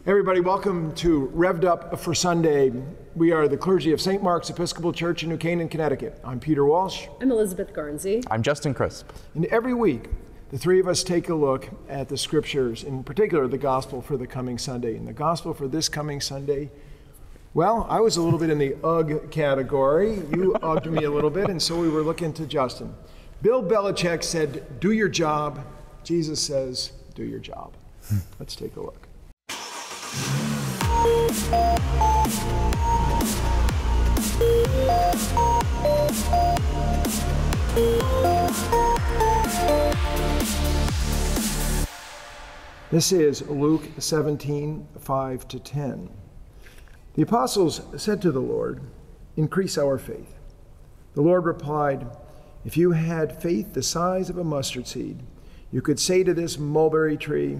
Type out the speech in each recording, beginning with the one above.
Everybody, welcome to Rev'd Up for Sunday. We are the clergy of St. Mark's Episcopal Church in New Canaan, Connecticut. I'm Peter Walsh. I'm Elizabeth Garnsey. I'm Justin Crisp. And every week, the three of us take a look at the scriptures, in particular the gospel for the coming Sunday. And the gospel for this coming Sunday, well, I was a little bit in the ugh category. You ugged me a little bit, and so we were looking to Justin. Bill Belichick said, "Do your job." Jesus says, "Do your job." Let's take a look. This is Luke 17, 5-10. The apostles said to the Lord, "Increase our faith." The Lord replied, "If you had faith the size of a mustard seed, you could say to this mulberry tree,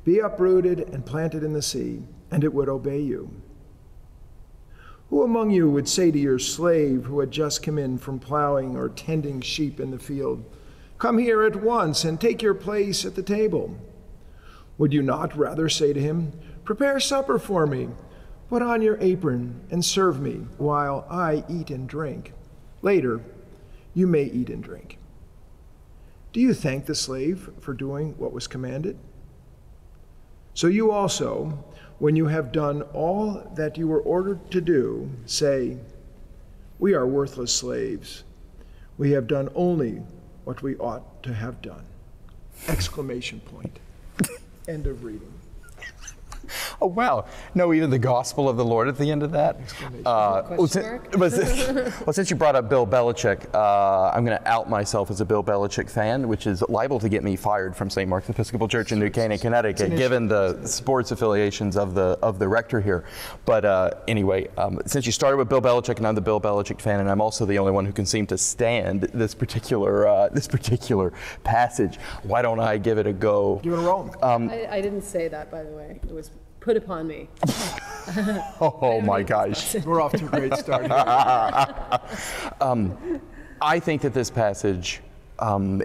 'Be uprooted and planted in the sea,' and it would obey you. Who among you would say to your slave who had just come in from plowing or tending sheep in the field, 'Come here at once and take your place at the table'? Would you not rather say to him, 'Prepare supper for me, put on your apron and serve me while I eat and drink. Later, you may eat and drink'? Do you thank the slave for doing what was commanded? So you also, when you have done all that you were ordered to do, say, 'We are worthless slaves. We have done only what we ought to have done.'" Exclamation point. End of reading. Oh, wow. No, even the gospel of the Lord at the end of that. Since you brought up Bill Belichick, I'm going to out myself as a Bill Belichick fan, which is liable to get me fired from St. Mark's Episcopal Church in New Canaan, Connecticut, given the sports affiliations of the rector here. But anyway, since you started with Bill Belichick, and I'm the Bill Belichick fan, and I'm also the only one who can seem to stand this particular passage, why don't I give it a go? Give it a roll. I didn't say that, by the way. It was put upon me. Oh my gosh. We're off to a great start here. I think that this passage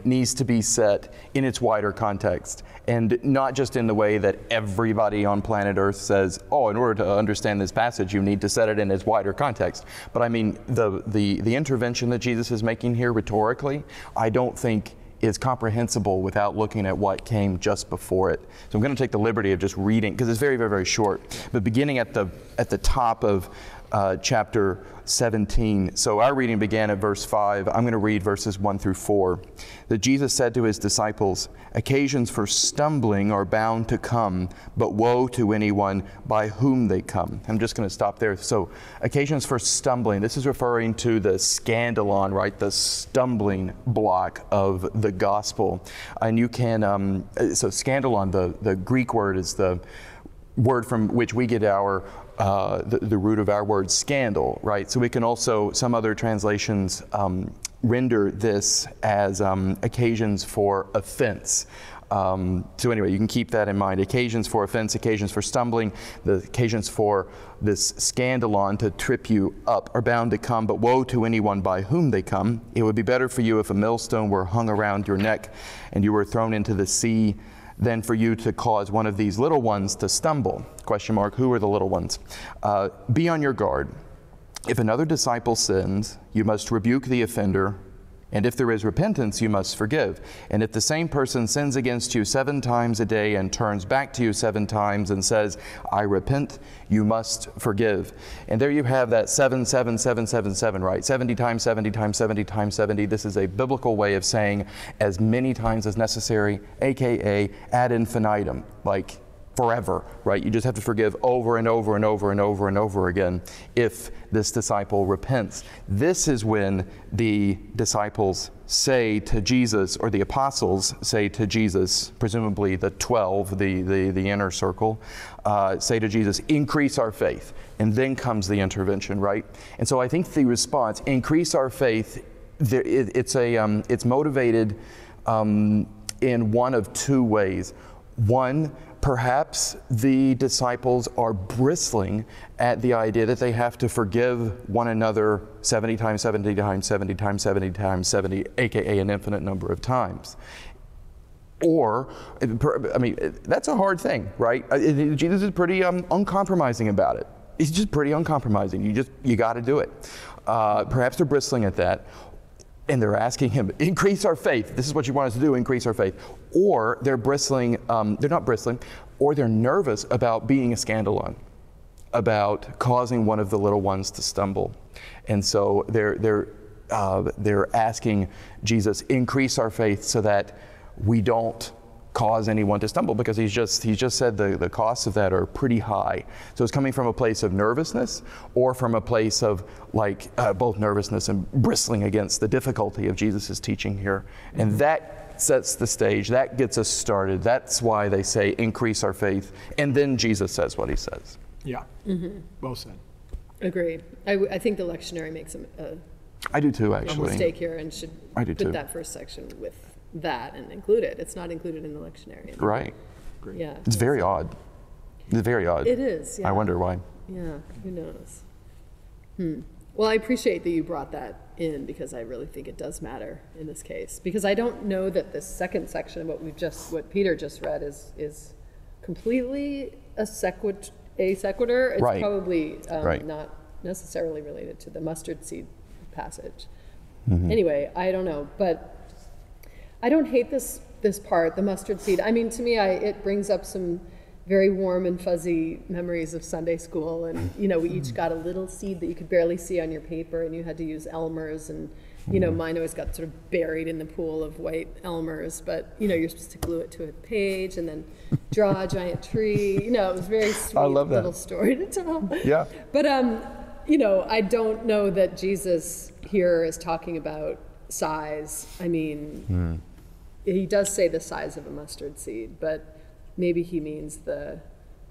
needs to be set in its wider context, and not just in the way that everybody on planet Earth says, "Oh, in order to understand this passage, you need to set it in its wider context." But I mean, the intervention that Jesus is making here rhetorically, I don't think is comprehensible without looking at what came just before it. So I'm going to take the liberty of just reading, because it's very, very, very short. But beginning at the top of chapter 17. So our reading began at verse 5. I'm going to read verses 1-4. That Jesus said to his disciples, "Occasions for stumbling are bound to come, but woe to anyone by whom they come." I'm just going to stop there. So occasions for stumbling, this is referring to the scandalon, right? The stumbling block of the gospel. And you can, so scandalon, the Greek word is the word from which we get our the root of our word scandal, right? So we can also, some other translations render this as occasions for offense. So anyway, you can keep that in mind. Occasions for offense, occasions for stumbling, the occasions for this scandalon to trip you up are bound to come, but woe to anyone by whom they come. It would be better for you if a millstone were hung around your neck and you were thrown into the sea than for you to cause one of these little ones to stumble. Question mark, who are the little ones? Be on your guard. If another disciple sins, you must rebuke the offender, and if there is repentance, you must forgive. And if the same person sins against you 7 times a day and turns back to you 7 times and says, "I repent," you must forgive. And there you have that 7, 7, 7, 7, 7, right? 70 times 70 times 70 times 70. This is a biblical way of saying as many times as necessary, aka ad infinitum, like forever, right? You just have to forgive over and over and over and over and over again if this disciple repents. This is when the disciples say to Jesus, or the apostles say to Jesus, presumably the 12, the inner circle, say to Jesus, "Increase our faith." And then comes the intervention, right? And so I think the response, "Increase our faith," it's motivated in one of 2 ways. One, perhaps the disciples are bristling at the idea that they have to forgive one another 70 times 70 times 70 times 70 times 70, aka an infinite number of times. Or, I mean, that's a hard thing, right? Jesus is pretty uncompromising about it. He's just pretty uncompromising. You got to do it. Perhaps they're bristling at that, and they're asking him, increase our faith. This is what you want us to do, increase our faith. Or they're bristling, they're not bristling, or they're nervous about being a scandalon, about causing one of the little ones to stumble. And so they're asking Jesus, increase our faith so that we don't cause anyone to stumble, because he's just said the costs of that are pretty high. So it's coming from a place of nervousness, or from a place of like both nervousness and bristling against the difficulty of Jesus' teaching here. And that sets the stage, that gets us started. That's why they say increase our faith, and then Jesus says what he says. Yeah, well said. Agreed. I think the lectionary makes I do too, a actually. mistake here, and should I do put too. that first section with that and include it. It's not included in the lectionary. Right. Yeah. It's very odd. It's very odd. It is, yeah. I wonder why. Yeah, who knows? Well, I appreciate that you brought that in, because I really think it does matter in this case. Because I don't know that this second section, what Peter just read, is completely a sequitur. It's Right. probably Right. not necessarily related to the mustard seed passage. Anyway, I don't know, but I don't hate this part, the mustard seed. I mean, to me, it brings up some very warm and fuzzy memories of Sunday school, and we each got a little seed that you could barely see on your paper, and you had to use Elmer's, and mine always got sort of buried in the pool of white Elmer's, but you're supposed to glue it to a page and then draw a giant tree. It was a very sweet little story to tell. Yeah. But I don't know that Jesus here is talking about size. I mean, he does say the size of a mustard seed, but maybe he means the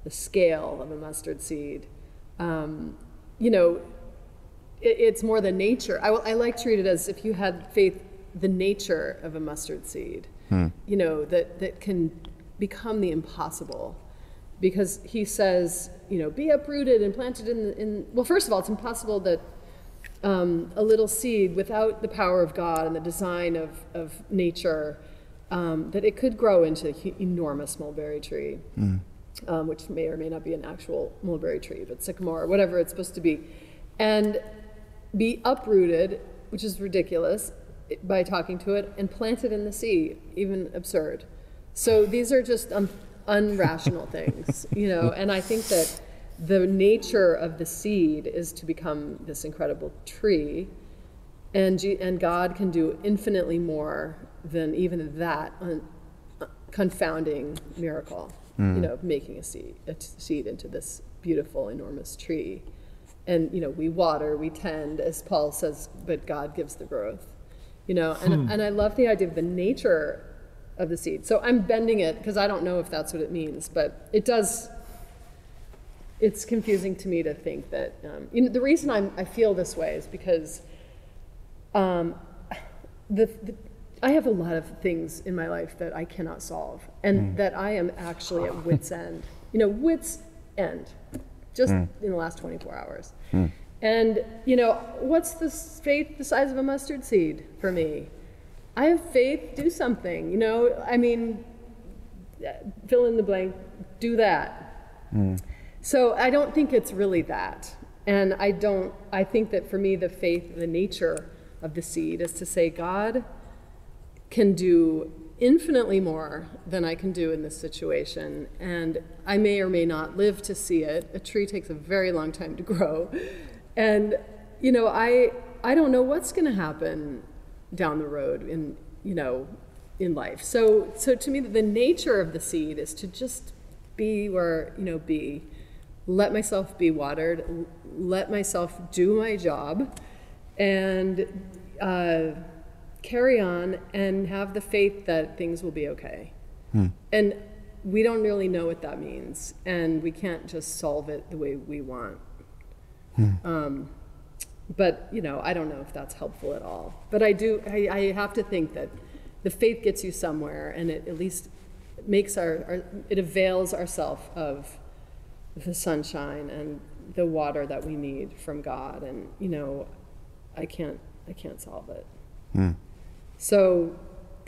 scale of a mustard seed. It's more the nature. I like to read it as if you had faith, the nature of a mustard seed, that can become the impossible. Because he says, be uprooted and planted well, first of all, it's impossible that a little seed without the power of God and the design of nature, that it could grow into an enormous mulberry tree, which may or may not be an actual mulberry tree, but sycamore, or whatever it's supposed to be, and be uprooted, which is ridiculous, by talking to it, and planted in the sea, even absurd. So these are just unrational things, and I think that the nature of the seed is to become this incredible tree, and God can do infinitely more than even that confounding miracle, making a seed into this beautiful, enormous tree. And we water, we tend, as Paul says, but God gives the growth. And I love the idea of the nature of the seed. So I'm bending it because I don't know if that's what it means, but it does. It's confusing to me to think that the reason I feel this way is because I have a lot of things in my life that I cannot solve, and that I am actually at wit's end. Wit's end, just in the last 24 hours. And what's the faith the size of a mustard seed for me? I have faith. Do something. I mean, fill in the blank. Do that. So I don't think it's really that. And I think that for me, the faith, the nature of the seed is to say, God can do infinitely more than I can do in this situation. And I may or may not live to see it. A tree takes a very long time to grow. And, I don't know what's going to happen down the road in life. So to me, the nature of the seed is to just be where, be. Let myself be watered, let myself do my job, and carry on and have the faith that things will be okay. And we don't really know what that means, and we can't just solve it the way we want. But, I don't know if that's helpful at all. But I have to think that the faith gets you somewhere, and it at least makes it avails ourselves of the sunshine and the water that we need from God. And, I can't solve it. So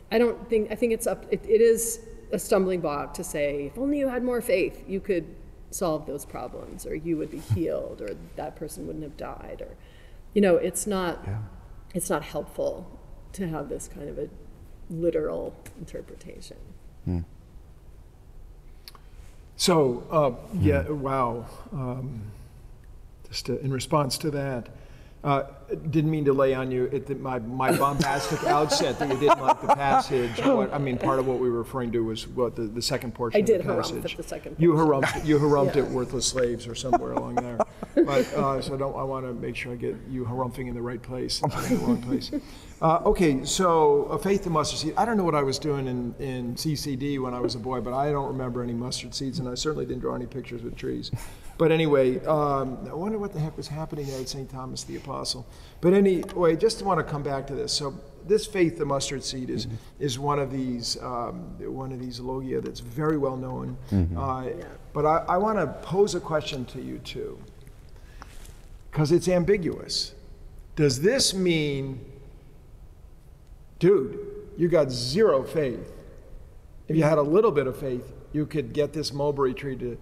think it is a stumbling block to say, if only you had more faith, you could solve those problems, or you would be healed, or that person wouldn't have died, or, it's not helpful to have this kind of a literal interpretation. So, wow. Just in response to that, didn't mean to lay on you at my bombastic outset that you didn't like the passage. Part of what we were referring to was the second portion of the passage. I did harumph at the second portion. You harumphed at worthless slaves or somewhere along there. But I want to make sure I get you harumphing in the right place, not in the wrong place. Okay, so faith and mustard seed. I don't know what I was doing in CCD when I was a boy, but I don't remember any mustard seeds, and I certainly didn't draw any pictures with trees. But anyway, I wonder what the heck was happening there at St. Thomas the Apostle. But anyway, just want to come back to this. So this faith, the mustard seed, is one of these logia that's very well known. But I want to pose a question to you too, because it's ambiguous. Does this mean, dude, you got zero faith? If you had a little bit of faith, you could get this mulberry tree to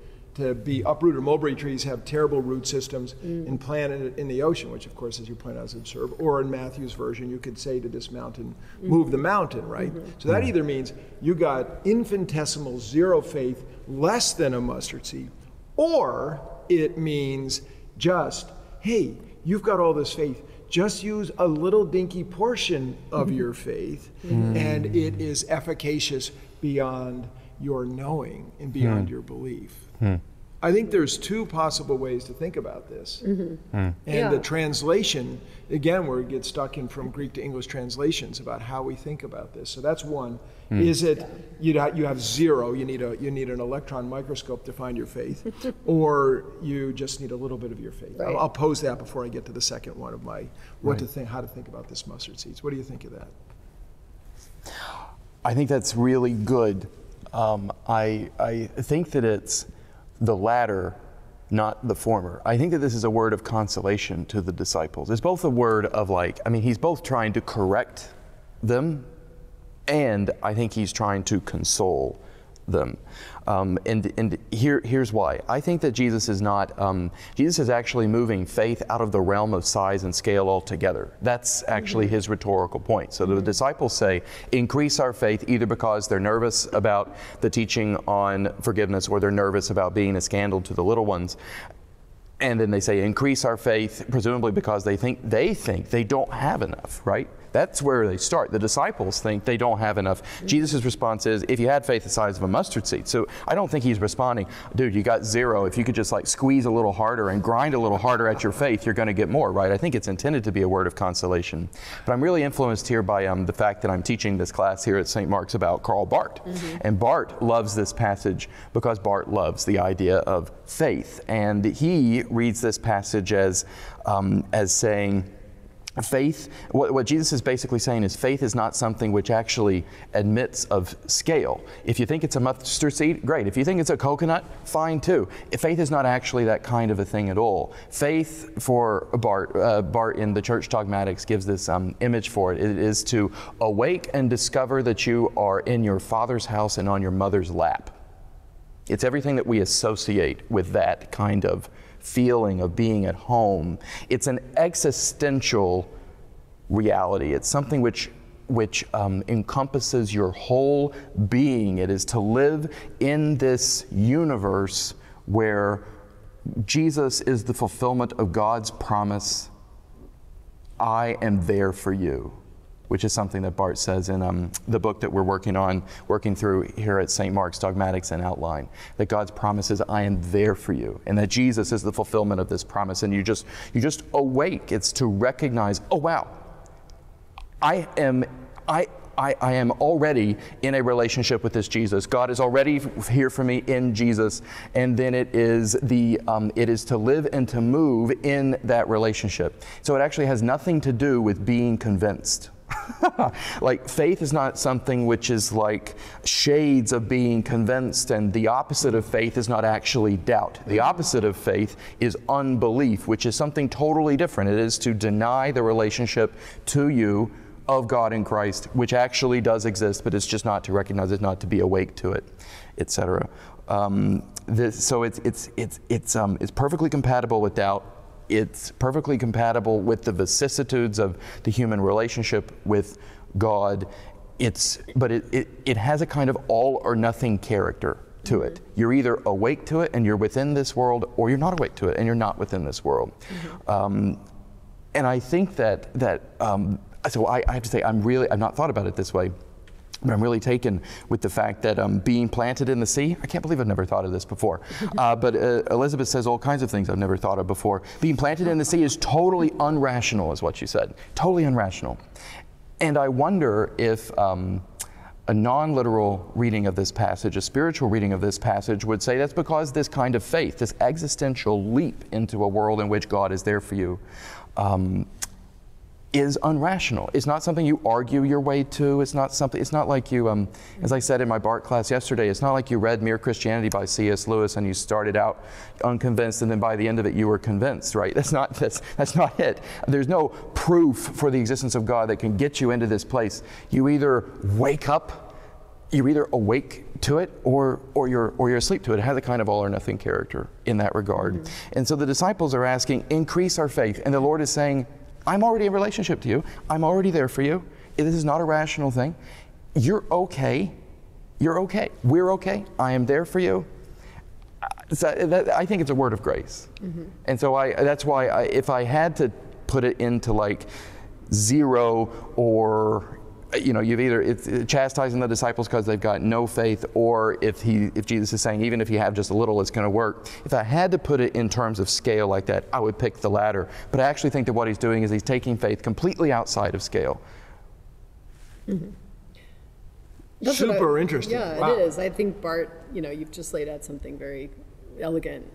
be uprooted. Mulberry trees have terrible root systems and planted in the ocean, which of course, as you point out, is absurd. Or in Matthew's version, you could say to this mountain, move the mountain, right? So that either means you got infinitesimal zero faith, less than a mustard seed, or it means just, hey, you've got all this faith, just use a little dinky portion of your faith, and it is efficacious beyond your knowing and beyond your belief. I think there's two possible ways to think about this. And the translation, again, where it gets stuck in from Greek to English translations about how we think about this. So that's one. Is it you have zero, you need an electron microscope to find your faith, or you just need a little bit of your faith? Right. I'll pose that before I get to the second one of my how to think about this mustard seeds. What do you think of that? I think that's really good. I think that it's the latter, not the former. I think that this is a word of consolation to the disciples. It's both a word of he's both trying to correct them, and I think he's trying to console them. And here's why. I think that Jesus is actually moving faith out of the realm of size and scale altogether. That's actually his rhetorical point. So the disciples say, increase our faith, either because they're nervous about the teaching on forgiveness, or they're nervous about being a scandal to the little ones. And then they say, increase our faith, presumably because they think they don't have enough, right? That's where they start. The disciples think they don't have enough. Jesus' response is, if you had faith the size of a mustard seed. So I don't think he's responding, dude, you got zero. If you could just squeeze a little harder and grind a little harder at your faith, you're going to get more, right? I think it's intended to be a word of consolation. But I'm really influenced here by the fact that I'm teaching this class here at St. Mark's about Karl Barth. And Barth loves this passage because Barth loves the idea of faith. And he reads this passage as saying, faith, what Jesus is basically saying is faith is not something which actually admits of scale. If you think it's a mustard seed, great. If you think it's a coconut, fine too. Faith is not actually that kind of a thing at all. Faith, for Barth in the Church Dogmatics gives this image for it. It is to awake and discover that you are in your Father's house and on your mother's lap. It's everything that we associate with that kind of feeling of being at home. It's an existential reality. It's something which encompasses your whole being. It is to live in this universe where Jesus is the fulfillment of God's promise, I am there for you, which is something that Barth says in the book that we're working through here at St. Mark's, Dogmatics and Outline, that God's promise is, I am there for you, and that Jesus is the fulfillment of this promise. And you just awake. It's to recognize, oh wow, I am already in a relationship with this Jesus. God is already here for me in Jesus, and then it is to live and to move in that relationship. So it actually has nothing to do with being convinced. Faith is not something which is like shades of being convinced, and the opposite of faith is not actually doubt. The opposite of faith is unbelief, which is something totally different. It is to deny the relationship to you of God in Christ, which actually does exist, but it's just not to recognize it, not to be awake to it, etc. So it's perfectly compatible with doubt. It's perfectly compatible with the vicissitudes of the human relationship with God. But it has a kind of all or nothing character to it. You're either awake to it and you're within this world, or you're not awake to it and you're not within this world. And I think so I have to say, I've not thought about it this way, but I'm really taken with the fact that being planted in the sea, I can't believe I've never thought of this before. But Elizabeth says all kinds of things I've never thought of before. Being planted in the sea is totally unrational, is what she said. Totally unrational. And I wonder if a non-literal reading of this passage, a spiritual reading of this passage, would say that's because this kind of faith, this existential leap into a world in which God is there for you, is unrational. It's not something you argue your way to. It's not like you, as I said in my Bart class yesterday, it's not like you read Mere Christianity by C.S. Lewis and you started out unconvinced and then by the end of it you were convinced, right? That's not it. There's no proof for the existence of God that can get you into this place. You either wake up, you're either awake to it or you're asleep to it. It has a kind of all or nothing character in that regard. And so the disciples are asking, increase our faith. And the Lord is saying, I'm already in relationship to you. I'm already there for you. This is not a rational thing. You're okay. You're okay. We're okay. I am there for you. I think it's a word of grace. And so that's why if I had to put it into like 0 or, it's chastising the disciples because they've got no faith, or if Jesus is saying, even if you have just a little, it's going to work. If I had to put it in terms of scale like that, I would pick the latter. But I actually think that what he's doing is he's taking faith completely outside of scale. Super interesting. Yeah, wow. It is. I think Bart, you've just laid out something very elegant,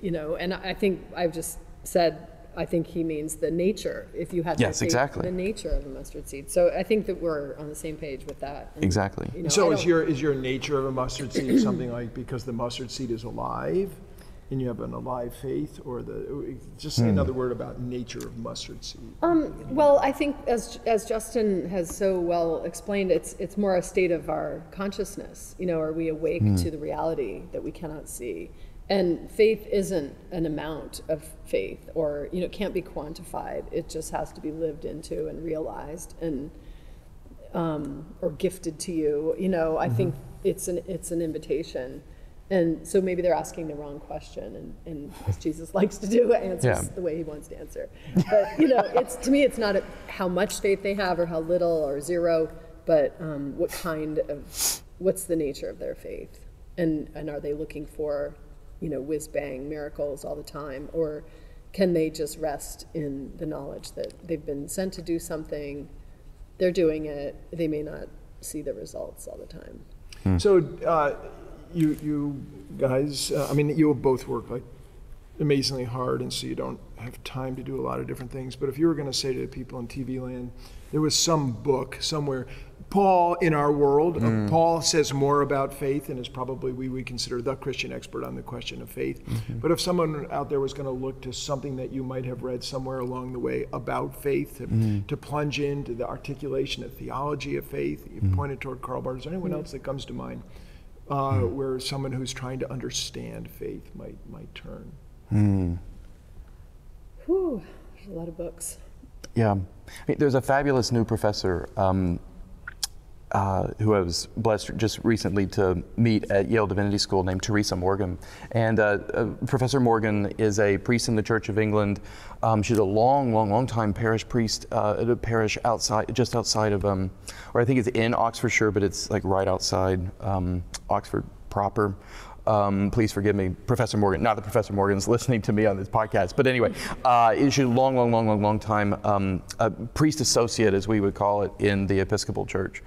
and I think I've just said, I think he means the nature, if you had exactly. the nature of a mustard seed. So I think that we're on the same page with that. And, exactly. So is your nature of a mustard seed something like because the mustard seed is alive and you have an alive faith, or just say another word about nature of mustard seed? Well, I think as Justin has so well explained, it's more a state of our consciousness. Are we awake to the reality that we cannot see? And faith isn't an amount of faith, or it can't be quantified. It just has to be lived into and realized, and or gifted to you. I think it's an invitation, and so maybe they're asking the wrong question, and as Jesus likes to do, answers the way he wants to answer. But it's, to me, it's not how much faith they have or how little or 0, but what's the nature of their faith, and are they looking for whiz-bang miracles all the time, or can they just rest in the knowledge that they've been sent to do something, they're doing it, they may not see the results all the time. So you guys, you both work like amazingly hard, and so you don't have time to do a lot of different things, but if you were going to say to the people in TV land, there was some book somewhere, Paul in our world, Paul says more about faith and is probably we consider the Christian expert on the question of faith. But if someone out there was going to look to something that you might have read somewhere along the way about faith, to plunge into the articulation of theology of faith, you pointed toward Karl Barth. Is there anyone else that comes to mind where someone who's trying to understand faith might turn? Whew, there's a lot of books. Yeah. There's a fabulous new professor who I was blessed just recently to meet at Yale Divinity School, named Teresa Morgan. And Professor Morgan is a priest in the Church of England. She's a long time parish priest at a parish just outside of, or I think it's in Oxfordshire, but it's like right outside Oxford proper. Please forgive me, Professor Morgan. Not that Professor Morgan's listening to me on this podcast, but anyway, she's a long time priest associate, as we would call it, in the Episcopal Church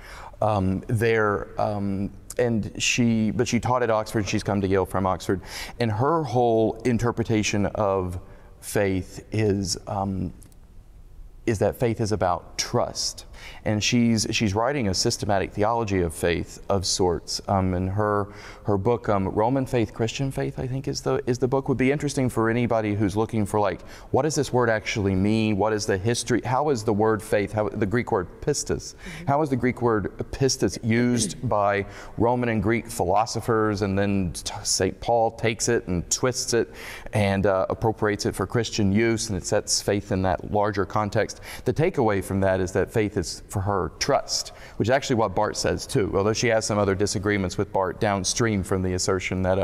there. But she taught at Oxford. She's come to Yale from Oxford, and her whole interpretation of faith is that faith is about trust. and she's writing a systematic theology of faith of sorts. And her book, Roman Faith, Christian Faith, I think is the book, would be interesting for anybody who's looking for, like, what does this word actually mean? What is the history? How is the word faith, the Greek word pistis, how is the Greek word pistis used by Roman and Greek philosophers, and then St. Paul takes it and twists it and appropriates it for Christian use, and it sets faith in that larger context. The takeaway from that is that faith is, for her, trust, which is actually what Barth says too, although she has some other disagreements with Barth downstream from the assertion that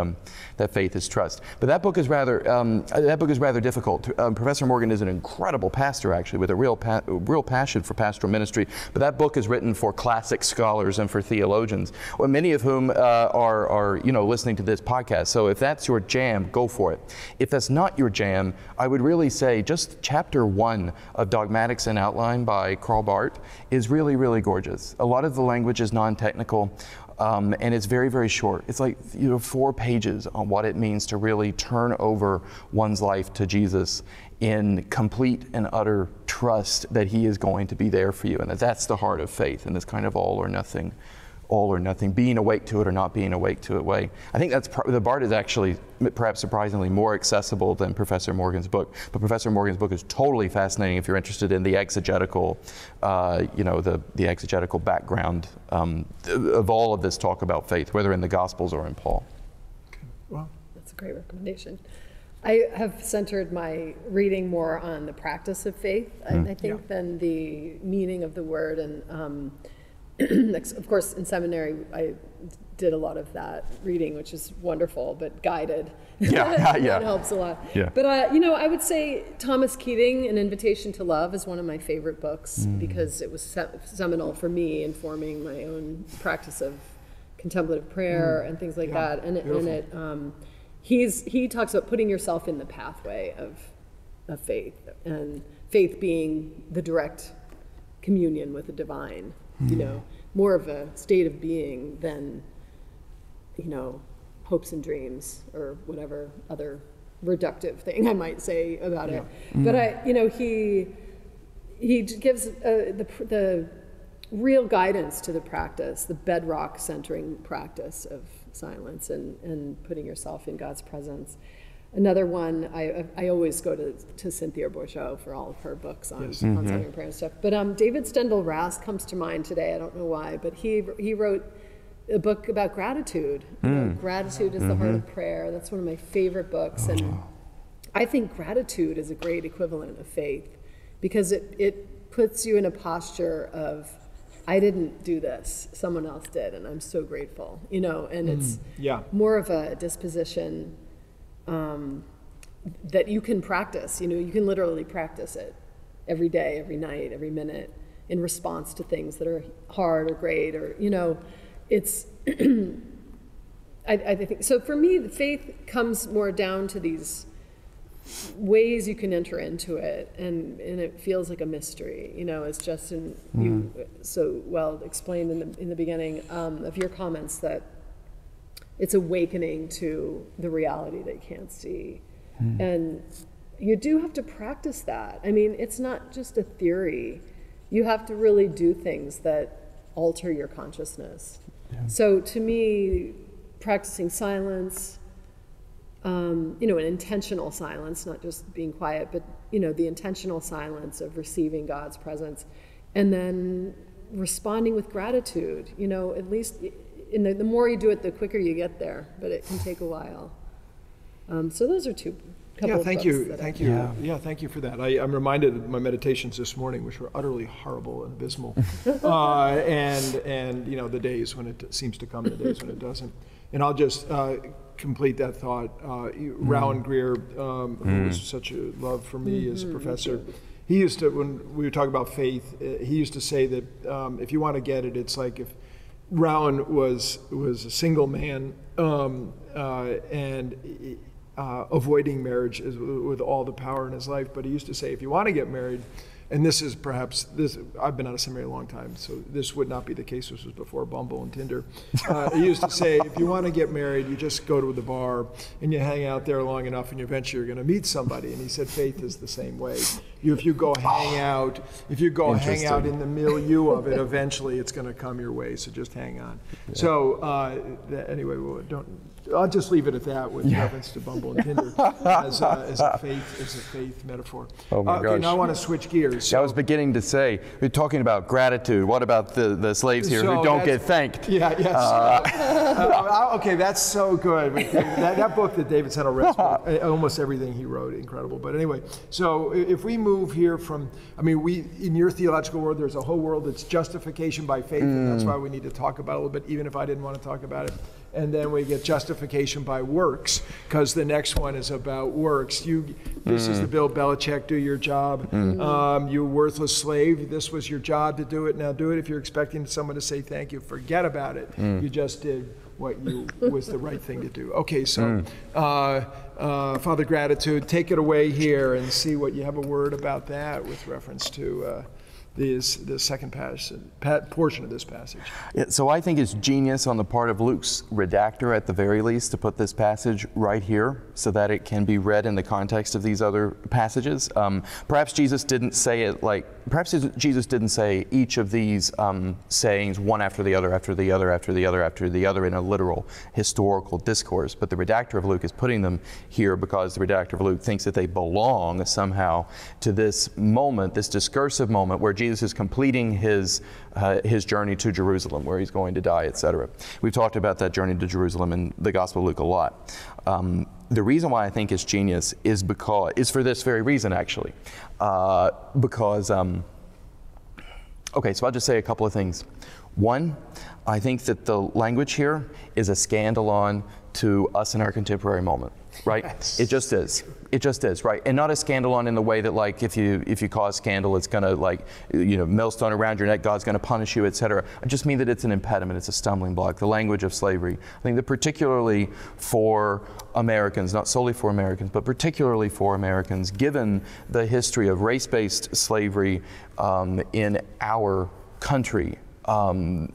that faith is trust. But that book is rather difficult. Professor Morgan is an incredible pastor, actually, with a real passion for pastoral ministry. But that book is written for classic scholars and for theologians, many of whom are listening to this podcast. So if that's your jam, go for it. If that's not your jam, I would really say just chapter 1 of Dogmatics and Outline by Karl Barth is really, really gorgeous. A lot of the language is non-technical, and it's very, very short. It's like 4 pages on what it means to really turn over one's life to Jesus in complete and utter trust that he is going to be there for you, and that's the heart of faith, and this kind of all or nothing, being awake to it or not being awake to it way. I think the Barth is actually perhaps surprisingly more accessible than Professor Morgan's book, but Professor Morgan's book is totally fascinating if you're interested in the exegetical, the exegetical background of all of this talk about faith, whether in the Gospels or in Paul. Okay. Well, that's a great recommendation. I have centered my reading more on the practice of faith, I think, than the meaning of the word. And of course, in seminary, I did a lot of that reading, which is wonderful, but guided. That helps a lot. Yeah. But, I would say Thomas Keating, An Invitation to Love, is one of my favorite books because it was seminal for me in forming my own practice of contemplative prayer and things like that. And he talks about putting yourself in the pathway of faith, and faith being the direct communion with the divine. More of a state of being than, hopes and dreams or whatever other reductive thing I might say about it. But he gives the real guidance to the practice, the bedrock centering practice of silence and putting yourself in God's presence. Another one, I always go to Cynthia Bourgeault for all of her books on silent prayer and stuff. But David Stendhal-Rast comes to mind today. I don't know why, but he wrote a book about gratitude. Gratitude is the heart of prayer. That's one of my favorite books. And I think gratitude is a great equivalent of faith because it puts you in a posture of, I didn't do this, someone else did, and I'm so grateful, and it's more of a disposition that you can practice. You can literally practice it every day, every night, every minute in response to things that are hard or great or, it's, I think, so for me, the faith comes more down to these ways you can enter into it, and it feels like a mystery, as Justin, you so well explained in the beginning of your comments, that it's awakening to the reality that you can't see. And you do have to practice that. I mean, it's not just a theory. You have to really do things that alter your consciousness. So to me, practicing silence, an intentional silence, not just being quiet, but, the intentional silence of receiving God's presence, and then responding with gratitude, at least the more you do it, the quicker you get there, but it can take a while. So those are couple of thank books you. Thank you for that. I'm reminded of my meditations this morning, which were utterly horrible and abysmal, and the days when it seems to come, and the days when it doesn't. And I'll just complete that thought. Rowan Greer, who was such a love for me as a professor, he used to, when we were talking about faith, he used to say that if you want to get it, it's like if Rowan was a single man and avoiding marriage with all the power in his life, but he used to say, if you want to get married, and this is perhaps, I've been out of seminary a long time, so this would not be the case. This was before Bumble and Tinder. He used to say, if you want to get married, you just go to the bar and you hang out there long enough and eventually you're going to meet somebody. And he said faith is the same way. If you go hang out in the milieu of it, eventually it's going to come your way, so just hang on. Yeah. So anyway, I'll just leave it at that with reference to Bumble and Tinder as a faith metaphor. Oh my gosh. Now I want to switch gears. So, I was beginning to say, we're talking about gratitude. What about the slaves here who don't get thanked? Yeah, yes. Okay, that's so good. That book that David Settle read, almost everything he wrote, incredible. But anyway, so if we move here from, in your theological world, there's a whole world that's justification by faith, and that's why we need to talk about it a little bit, even if I didn't want to talk about it. And then we get justification by works, because the next one is about works. This is the Bill Belichick, do your job. You worthless slave, this was your job to do it, now do it. If you're expecting someone to say thank you, forget about it. You just did what was the right thing to do. Okay, so Father Gratitude, take it away here and see what you have a word about that with reference to the second portion of this passage. Yeah, so I think it's genius on the part of Luke's redactor, at the very least, to put this passage right here so that it can be read in the context of these other passages. Perhaps Jesus didn't say it perhaps Jesus didn't say each of these sayings one after the other, after the other, after the other, after the other in a literal historical discourse, but the redactor of Luke is putting them here because the redactor of Luke thinks that they belong somehow to this moment, this discursive moment where Jesus is completing his journey to Jerusalem, where he's going to die, etc. We've talked about that journey to Jerusalem in the Gospel of Luke a lot. The reason why I think it's genius is for this very reason, actually. Okay, so I'll just say a couple of things. One, I think that the language here is a scandalon to us in our contemporary moment, right? Yes. It just is. It just is, right? And not a scandalon in the way that, like, if you cause scandal, it's gonna, like, millstone around your neck, God's gonna punish you, etc. I just mean that it's an impediment, it's a stumbling block, the language of slavery. I think that particularly for Americans, not solely for Americans, but particularly for Americans, given the history of race-based slavery in our country,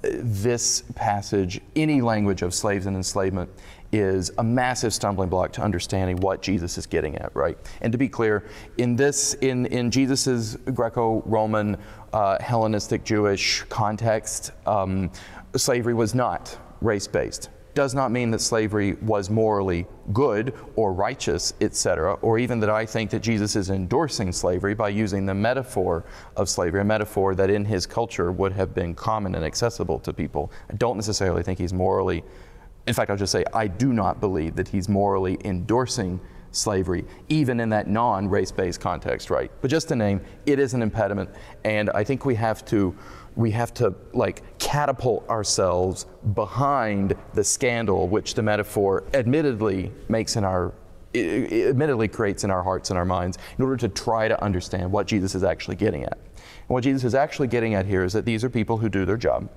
this passage, any language of slaves and enslavement, is a massive stumbling block to understanding what Jesus is getting at, right? And to be clear, in Jesus's Greco-Roman, Hellenistic Jewish context, slavery was not race-based. Does not mean that slavery was morally good or righteous, etc., or even that I think that Jesus is endorsing slavery by using the metaphor of slavery, a metaphor that in his culture would have been common and accessible to people. I don't necessarily think he's morally, in fact, I'll just say I do not believe that he's morally endorsing slavery, even in that non-race-based context, right? But just to name, it is an impediment, and I think we have to like catapult ourselves behind the scandal which the metaphor admittedly creates in our hearts and our minds in order to try to understand what Jesus is actually getting at. And what Jesus is actually getting at here is that these are people who do their job.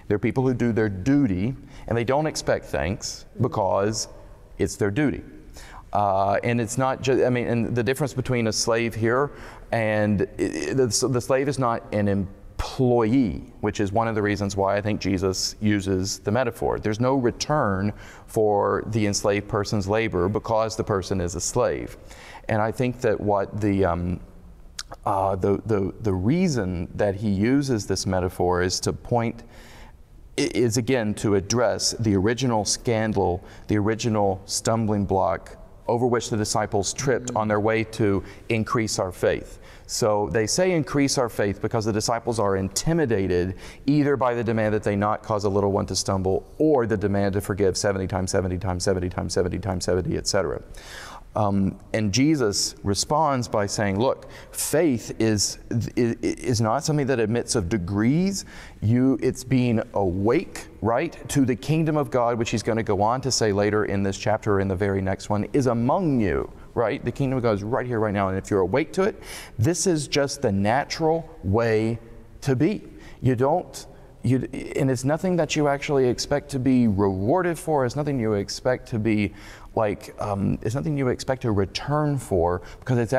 They're people who do their duty, and they don't expect thanks because it's their duty. And it's not just, and the difference between a slave here and the slave is not an employee, which is one of the reasons why I think Jesus uses the metaphor. There's no return for the enslaved person's labor because the person is a slave. And I think that what the reason that he uses this metaphor is again to address the original scandal, the original stumbling block over which the disciples tripped on their way to increase our faith. So they say increase our faith because the disciples are intimidated either by the demand that they not cause a little one to stumble or the demand to forgive 70 times 70 times 70 times 70 times 70, etc. And Jesus responds by saying, look, faith is not something that admits of degrees. It's being awake, right, to the kingdom of God, which he's going to go on to say later in this chapter or in the very next one, is among you, right? The kingdom of God is right here, right now. And if you're awake to it, this is just the natural way to be. You don't and it's nothing that you actually expect to be rewarded for. It's nothing you expect to be like, it's nothing you expect to return for, because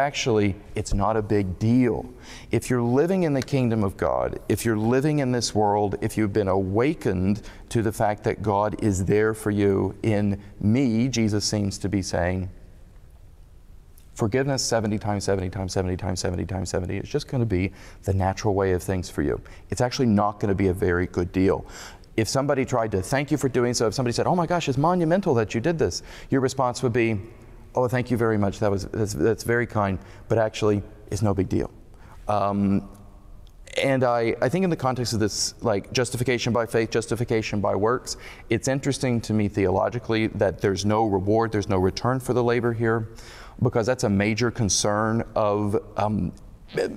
it's not a big deal. If you're living in the kingdom of God, if you're living in this world, if you've been awakened to the fact that God is there for you in me, Jesus seems to be saying, forgiveness 70 times 70 times 70 times 70 times 70 is just going to be the natural way of things for you. It's actually not going to be a very good deal. If somebody tried to thank you for doing so, if somebody said, oh my gosh, it's monumental that you did this, your response would be, oh, thank you very much, that's very kind, but actually it's no big deal. And I think in the context of this, like justification by faith, justification by works, it's interesting to me theologically that there's no reward, there's no return for the labor here, because that's a major concern of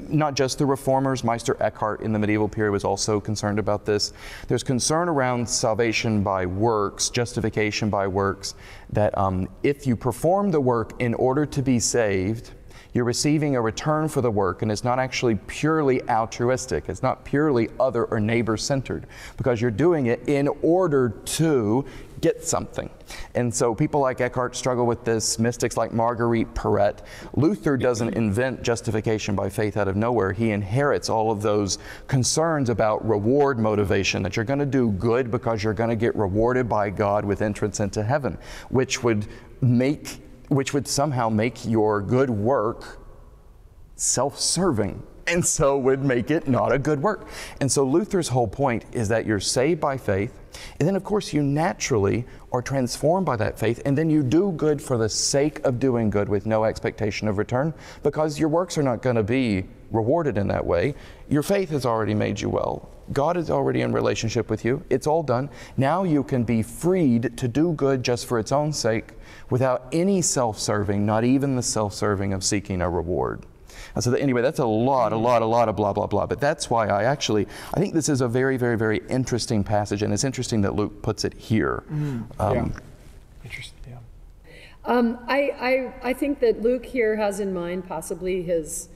not just the reformers. Meister Eckhart in the medieval period was also concerned about this. There's concern around salvation by works, justification by works, that if you perform the work in order to be saved, you're receiving a return for the work, and it's not actually purely altruistic. It's not purely other or neighbor-centered, because you're doing it in order to get something. And so people like Eckhart struggle with this, mystics like Marguerite Perret. Luther doesn't invent justification by faith out of nowhere. He inherits all of those concerns about reward motivation, that you're going to do good because you're going to get rewarded by God with entrance into heaven, which would somehow make your good work self-serving, and so would make it not a good work. And so Luther's whole point is that you're saved by faith, and then of course you naturally are transformed by that faith, and then you do good for the sake of doing good with no expectation of return, because your works are not going to be rewarded in that way. Your faith has already made you well. God is already in relationship with you. It's all done. Now you can be freed to do good just for its own sake, without any self-serving, not even the self-serving of seeking a reward. And so anyway, that's a lot of blah, blah, blah. But that's why I think this is a very, very, very interesting passage, and it's interesting that Luke puts it here. Interesting, yeah. I think that Luke here has in mind possibly his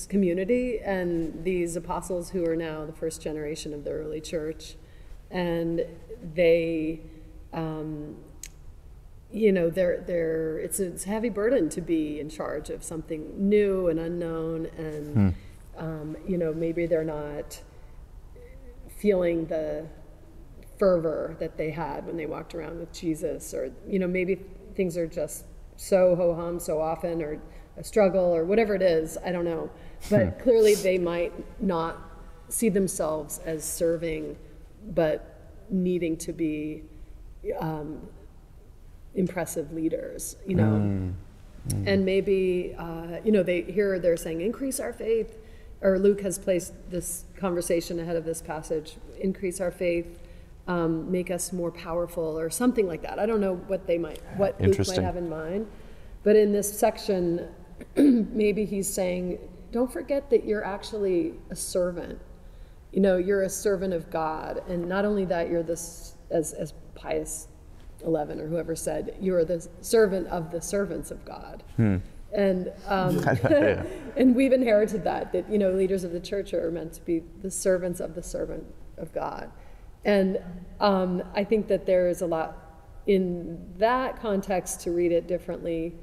community and these apostles who are now the first generation of the early church. And they, it's a heavy burden to be in charge of something new and unknown, and maybe they're not feeling the fervor that they had when they walked around with Jesus, or maybe things are just so ho-hum so often, or a struggle, or whatever it is, I don't know. But clearly they might not see themselves as serving, but needing to be impressive leaders, And maybe, they're saying, increase our faith, or Luke has placed this conversation ahead of this passage, increase our faith, make us more powerful, or something like that. I don't know what Luke might have in mind. But in this section, maybe he's saying, don't forget that you're actually a servant. You're a servant of God. And not only that, you're this, as Pius XI or whoever said, you're the servant of the servants of God. And and we've inherited that leaders of the church are meant to be the servants of the servant of God. And I think that there is a lot in that context to read it differently.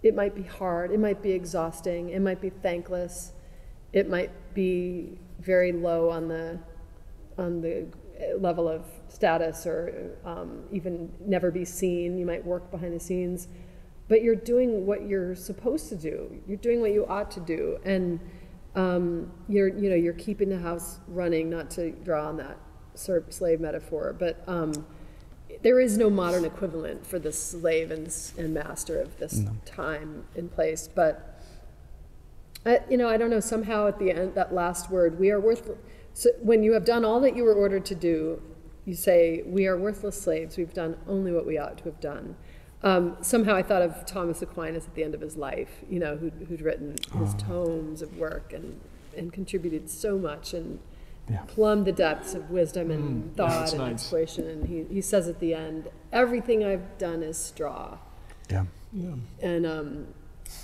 It might be hard, it might be exhausting, it might be thankless, it might be very low on the level of status, or even never be seen. You might work behind the scenes, but you're doing what you're supposed to do. You're doing what you ought to do, and you're keeping the house running. Not to draw on that slave metaphor, but there is no modern equivalent for the slave and master of this time and place. But I don't know. Somehow at the end, that last word, we are worthless. So when you have done all that you were ordered to do, you say, we are worthless slaves. We've done only what we ought to have done. Somehow I thought of Thomas Aquinas at the end of his life, who'd written his tomes of work and contributed so much and plumbed the depths of wisdom and thought and inspiration. And he says at the end, everything I've done is straw. Yeah. And,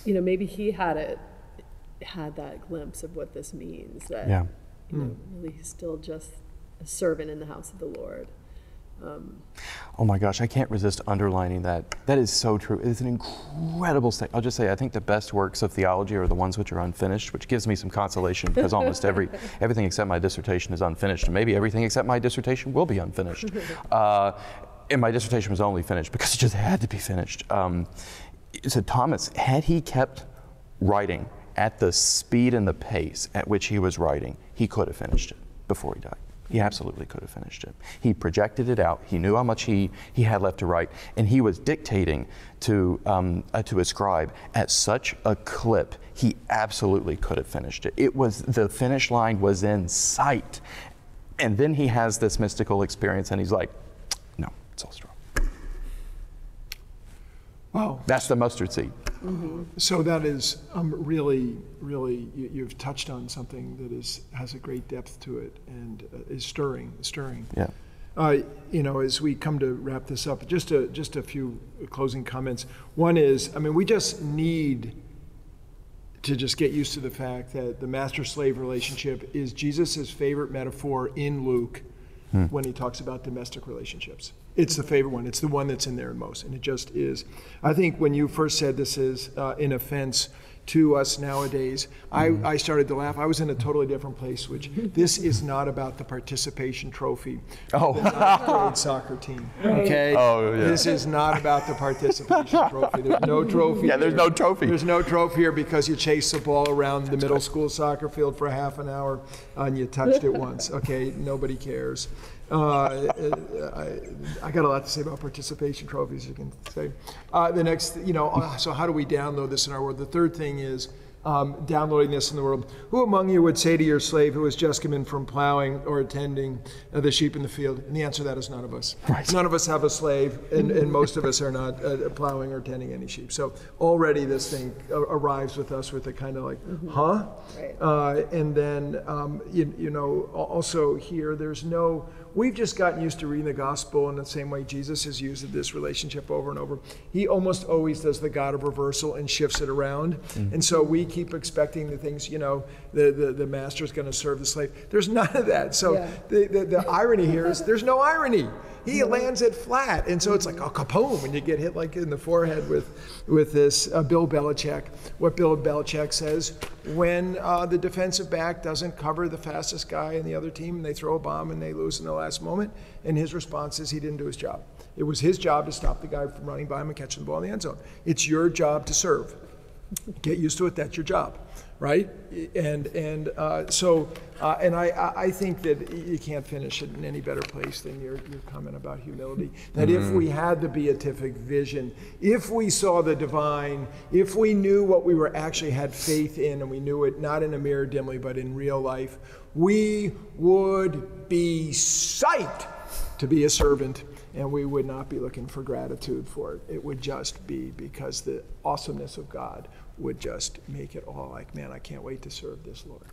maybe he had it had that glimpse of what this means, that Yeah. you know, really he's still just a servant in the house of the Lord. Oh my gosh, I can't resist underlining that. That is so true. It's an incredible thing. I'll just say, I think the best works of theology are the ones which are unfinished, which gives me some consolation because almost everything except my dissertation is unfinished, and maybe everything except my dissertation will be unfinished. And my dissertation was only finished because it just had to be finished. So Thomas, had he kept writing at the speed and the pace at which he was writing, he could have finished it before he died. He absolutely could have finished it. He projected it out. He knew how much he had left to write, and he was dictating to his scribe at such a clip. He absolutely could have finished it. The finish line was in sight, and then he has this mystical experience, and he's like, "No, it's all straw." Wow. That's the mustard seed. Mm-hmm. So that is really, really, you've touched on something that has a great depth to it and is stirring. Yeah. You know, as we come to wrap this up, just a few closing comments. One is, I mean, we just need to just get used to the fact that the master-slave relationship is Jesus' favorite metaphor in Luke when he talks about domestic relationships. It's the favorite one. It's the one that's in there most, and it just is. I think when you first said this is an offense to us nowadays, I started to laugh. I was in a totally different place, which this is not about the participation trophy of the ninth grade soccer team, okay? Oh, yeah. This is not about the participation trophy. There's no trophy. Yeah, there's no trophy. There's no trophy here because you chased the ball around the middle school soccer field for half an hour and you touched it once, okay? Nobody cares. I got a lot to say about participation trophies, you can say. The next, you know, so how do we download this in our world? The third thing is downloading this in the world. Who among you would say to your slave who has just come in from plowing or attending the sheep in the field? And the answer to that is none of us. Right. None of us have a slave, and most of us are not plowing or tending any sheep. So already this thing arrives with us with a kind of like, huh? Right. And then, you know, also here, we've just gotten used to reading the gospel in the same way Jesus has used this relationship over and over. He almost always does the God of reversal and shifts it around. And so we keep expecting the things, you know, the master's going to serve the slave. There's none of that. So the irony here is there's no irony. He lands it flat. And so it's like, oh, kaboom, and you get hit like in the forehead with this Bill Belichick. What Bill Belichick says, when the defensive back doesn't cover the fastest guy in the other team and they throw a bomb and they lose in the last moment, and his response is he didn't do his job. It was his job to stop the guy from running by him and catching the ball in the end zone. It's your job to serve. Get used to it, that's your job, right? And I think that you can't finish it in any better place than your comment about humility. That if we had the beatific vision, if we saw the divine, if we knew what we were actually had faith in, and we knew it not in a mirror dimly, but in real life, we would be psyched to be a servant, and we would not be looking for gratitude for it. It would just be because the awesomeness of God would just make it all like, man, I can't wait to serve this Lord.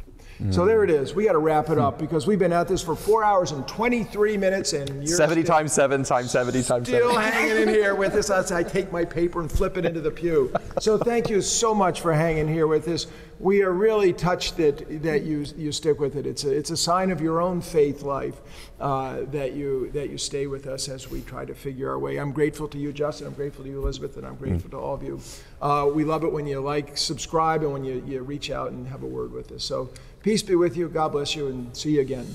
So there it is. We got to wrap it up because we've been at this for 4 hours and 23 minutes, and you're 70 times 7 times 70 times 7. Still hanging in here with us. As I take my paper and flip it into the pew. So thank you so much for hanging here with us. We are really touched that you stick with it. It's a sign of your own faith life that you stay with us as we try to figure our way. I'm grateful to you, Justin. I'm grateful to you, Elizabeth, and I'm grateful to all of you. We love it when you subscribe, and when you reach out and have a word with us. So peace be with you. God bless you, and see you again.